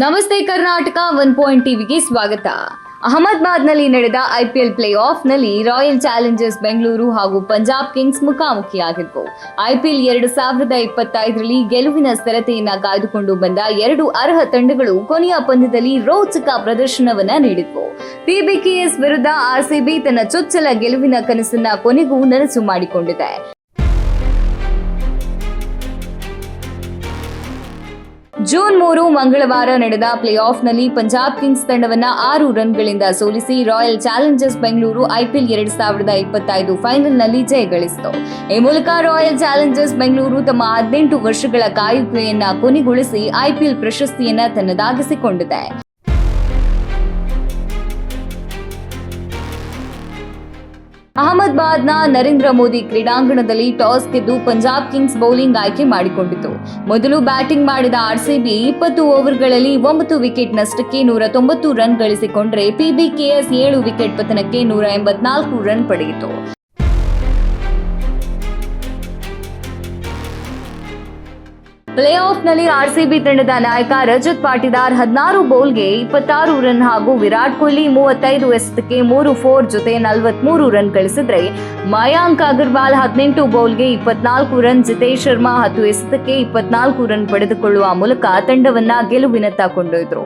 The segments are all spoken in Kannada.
ನಮಸ್ತೆ ಕರ್ನಾಟಕ 1 ಪಾಯಿಂಟ್ ಟಿವಿಗೆ ಸ್ವಾಗತ. ಅಹಮದಾಬಾದ್ನಲ್ಲಿ ನಡೆದ ಐಪಿಎಲ್ ಪ್ಲೇ ಆಫ್ನಲ್ಲಿ ರಾಯಲ್ ಚಾಲೆಂಜರ್ಸ್ ಬೆಂಗಳೂರು ಹಾಗೂ ಪಂಜಾಬ್ ಕಿಂಗ್ಸ್ ಮುಖಾಮುಖಿಯಾಗಿದ್ದವು. ಐಪಿಎಲ್ 2025ರಲ್ಲಿ ಗೆಲುವಿನ ಸರತೆಯನ್ನ ಕಾಯ್ದುಕೊಂಡು ಬಂದ ಎರಡು ಅರ್ಹ ತಂಡಗಳು ಕೊನೆಯ ಪಂದ್ಯದಲ್ಲಿ ರೋಚಕ ಪ್ರದರ್ಶನವನ್ನ ನೀಡಿದ್ವು. ಪಿಬಿಕೆಎಸ್ ವಿರುದ್ಧ ಆರ್ಸಿಬಿ ತನ್ನ ಚೊಚ್ಚಲ ಗೆಲುವಿನ ಕನಸನ್ನ ಕೊನೆಗೂ ನನಸು ಮಾಡಿಕೊಂಡಿದೆ. ಜೂನ್ 3 ಮಂಗಳವಾರ ನಡೆದ ಪ್ಲೇ ಆಫ್ನಲ್ಲಿ ಪಂಜಾಬ್ ಕಿಂಗ್ಸ್ ತಂಡವನ್ನ 6 ರನ್ಗಳಿಂದ ಸೋಲಿಸಿ ರಾಯಲ್ ಚಾಲೆಂಜರ್ಸ್ ಬೆಂಗಳೂರು ಐಪಿಎಲ್ 2025 ಫೈನಲ್ನಲ್ಲಿ ಜಯಗಳಿಸಿತು. ಈ ಮೂಲಕ ರಾಯಲ್ ಚಾಲೆಂಜರ್ಸ್ ಬೆಂಗಳೂರು ತಮ್ಮ 18 ವರ್ಷಗಳ ಕಾಯುವಿಕೆಯನ್ನ ಕೊನೆಗೊಳಿಸಿ ಐಪಿಎಲ್ ಪ್ರಶಸ್ತಿಯನ್ನ ತನ್ನದಾಗಿಸಿಕೊಂಡಿದೆ. ಅಹಮದಾಬಾದ್ನ ನರೇಂದ್ರ ಮೋದಿ ಕ್ರೀಡಾಂಗಣದಲ್ಲಿ ಟಾಸ್ ಗೆದ್ದು ಪಂಜಾಬ್ ಕಿಂಗ್ಸ್ ಬೌಲಿಂಗ್ ಆಯ್ಕೆ ಮಾಡಿಕೊಂಡಿತು. ಮೊದಲು ಬ್ಯಾಟಿಂಗ್ ಮಾಡಿದ ಆರ್ಸಿಬಿ 20 ಓವರ್ಗಳಲ್ಲಿ 9 ವಿಕೆಟ್ ನಷ್ಟಕ್ಕೆ 190 ರನ್ ಗಳಿಸಿಕೊಂಡರೆ ಪಿಬಿಕೆಎಸ್ 7 ವಿಕೆಟ್ ಪತನಕ್ಕೆ 184 ರನ್ ಪಡೆಯಿತು. ಪ್ಲೇ ಆಫ್ನಲ್ಲಿ ಆರ್ಸಿಬಿ ತಂಡದ ನಾಯಕ ರಜತ್ ಪಾಟಿದಾರ್ 16 ಬೌಲ್ಗೆ 26 ರನ್ ಹಾಗೂ ವಿರಾಟ್ ಕೊಹ್ಲಿ 35 ಎಸೆತಕ್ಕೆ 3 4 ಜೊತೆ 43 ರನ್ ಗಳಿಸಿದ್ರೆ ಮಯಾಂಕ್ ಅಗರ್ವಾಲ್ 18 ಬೌಲ್ಗೆ 24 ರನ್, ಜಿತೇಶ್ ಶರ್ಮಾ 10 ಎಸೆತಕ್ಕೆ 24 ರನ್ ಪಡೆದುಕೊಳ್ಳುವ ಮೂಲಕ ತಂಡವನ್ನ ಗೆಲುವಿನತ್ತ ಕೊಂಡೊಯ್ದರು.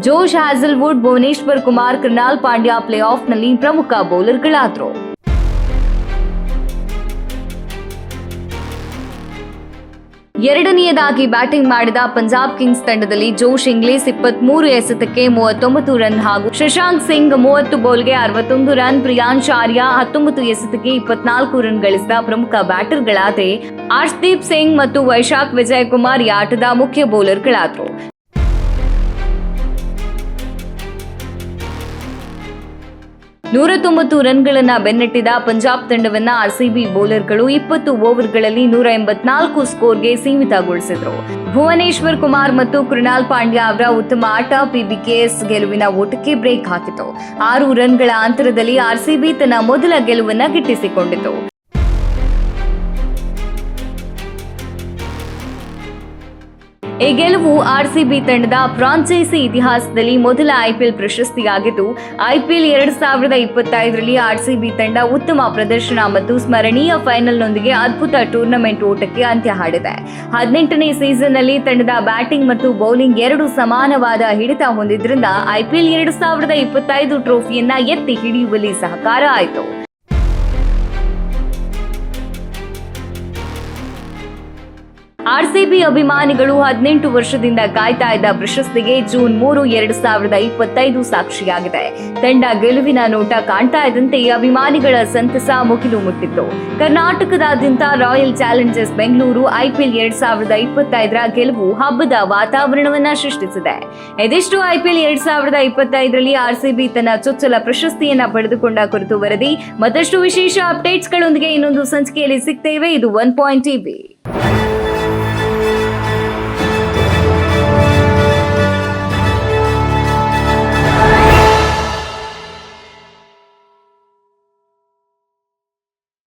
ಜೋಶ್ ಹ್ಯಾಸಲ್ವುಡ್, ಭುವನೇಶ್ವರ್ ಕುಮಾರ್, ಕೃಣಾಲ್ ಪಾಂಡ್ಯ ಪ್ಲೇ ಆಫ್ನಲ್ಲಿ ಪ್ರಮುಖ ಬೌಲರ್ಗಳಾದರು. ಎರಡನೆಯದಾಗಿ ಬ್ಯಾಟಿಂಗ್ ಮಾಡಿದ ಪಂಜಾಬ್ ಕಿಂಗ್ಸ್ ತಂಡದಲ್ಲಿ ಜೋಶ್ ಇಂಗ್ಲಿಸ್ 23 ಎಸೆತಕ್ಕೆ 39 ರನ್ ಹಾಗೂ ಶಶಾಂಕ್ ಸಿಂಗ್ 30 ಬೌಲ್ಗೆ 61 ರನ್, ಪ್ರಿಯಾಂಶ್ ಆರ್ಯ 19 ಎಸೆತಕ್ಕೆ 24 ರನ್ ಗಳಿಸಿದ ಪ್ರಮುಖ ಬ್ಯಾಟರ್ಗಳಾದರೆ ಆರ್ಶ್ದೀಪ್ ಸಿಂಗ್ ಮತ್ತು ವೈಶಾಖ್ ವಿಜಯ್ ಕುಮಾರ್ ಈ ಆಟದ ಮುಖ್ಯ ಬೌಲರ್ಗಳಾದರು. 190 ರನ್ಗಳನ್ನ ಬೆನ್ನಟ್ಟಿದ ಪಂಜಾಬ್ ತಂಡವನ್ನ ಆರ್ಸಿಬಿ ಬೌಲರ್ಗಳು 20 ಓವರ್ಗಳಲ್ಲಿ 184 ಸ್ಕೋರ್ಗೆ ಸೀಮಿತಗೊಳಿಸಿದರು. ಭುವನೇಶ್ವರ್ ಕುಮಾರ್ ಮತ್ತು ಕೃಣಾಲ್ ಪಾಂಡ್ಯ ಅವರ ಉತ್ತಮ ಆಟ ಪಿಬಿಕೆಎಸ್ ಗೆಲುವಿನ ಓಟಕ್ಕೆ ಬ್ರೇಕ್ ಹಾಕಿತು. 6 ರನ್ಗಳ ಅಂತರದಲ್ಲಿ ಆರ್ಸಿಬಿ ತನ್ನ ಮೊದಲ ಗೆಲುವನ್ನ ಗಿಟ್ಟಿಸಿಕೊಂಡಿತು. ಈ ಗೆಲುವು ಆರ್ಸಿಬಿ ತಂಡದ ಫ್ರಾಂಚೈಸಿ ಇತಿಹಾಸದಲ್ಲಿ ಮೊದಲ ಐಪಿಎಲ್ ಪ್ರಶಸ್ತಿಯಾಗಿದ್ದು, ಐಪಿಎಲ್ 2025ರಲ್ಲಿ ಆರ್ಸಿಬಿ ತಂಡ ಉತ್ತಮ ಪ್ರದರ್ಶನ ಮತ್ತು ಸ್ಮರಣೀಯ ಫೈನಲ್ನೊಂದಿಗೆ ಅದ್ಭುತ ಟೂರ್ನಮೆಂಟ್ ಓಟಕ್ಕೆ ಅಂತ್ಯ ಹಾಡಿದೆ. 18ನೇ ಸೀಸನ್ನಲ್ಲಿ ತಂಡದ ಬ್ಯಾಟಿಂಗ್ ಮತ್ತು ಬೌಲಿಂಗ್ ಎರಡೂ ಸಮಾನವಾದ ಹಿಡಿತ ಹೊಂದಿದ್ರಿಂದ ಐಪಿಎಲ್ 2025 ಟ್ರೋಫಿಯನ್ನ ಎತ್ತಿ ಹಿಡಿಯುವಲ್ಲಿ ಸಹಕಾರ ಆಯಿತು. ಆರ್ಸಿಬಿ ಅಭಿಮಾನಿಗಳು 18 ವರ್ಷದಿಂದ ಕಾಯ್ತಾ ಇದ್ದ ಪ್ರಶಸ್ತಿಗೆ ಜೂನ್ 3, 2025 ಸಾಕ್ಷಿಯಾಗಿದೆ. ತಂಡ ಗೆಲುವಿನ ನೋಟ ಕಾಣ್ತಾ ಇದ್ದಂತೆ ಅಭಿಮಾನಿಗಳ ಸಂತಸ ಮುಗಿಲು ಮುಟ್ಟಿತ್ತು. ಕರ್ನಾಟಕದಾದ್ಯಂತ ರಾಯಲ್ ಚಾಲೆಂಜರ್ಸ್ ಬೆಂಗಳೂರು ಐಪಿಎಲ್ 2025ರ ಗೆಲುವು ಹಬ್ಬದ ವಾತಾವರಣವನ್ನ ಸೃಷ್ಟಿಸಿದೆ. ಇದಿಷ್ಟು ಐಪಿಎಲ್ 2025ರಲ್ಲಿ ಆರ್ಸಿಬಿ ತನ್ನ ಚೊಚ್ಚಲ ಪ್ರಶಸ್ತಿಯನ್ನ ಪಡೆದುಕೊಂಡ ಕುರಿತು ವರದಿ. ಮತ್ತಷ್ಟು ವಿಶೇಷ ಅಪ್ಡೇಟ್ಸ್ಗಳೊಂದಿಗೆ ಇನ್ನೊಂದು ಸಂಚಿಕೆಯಲ್ಲಿ ಸಿಗ್ತೇವೆ. ಇದು 1 ಪಾಯಿಂಟ್ ಟಿವಿ.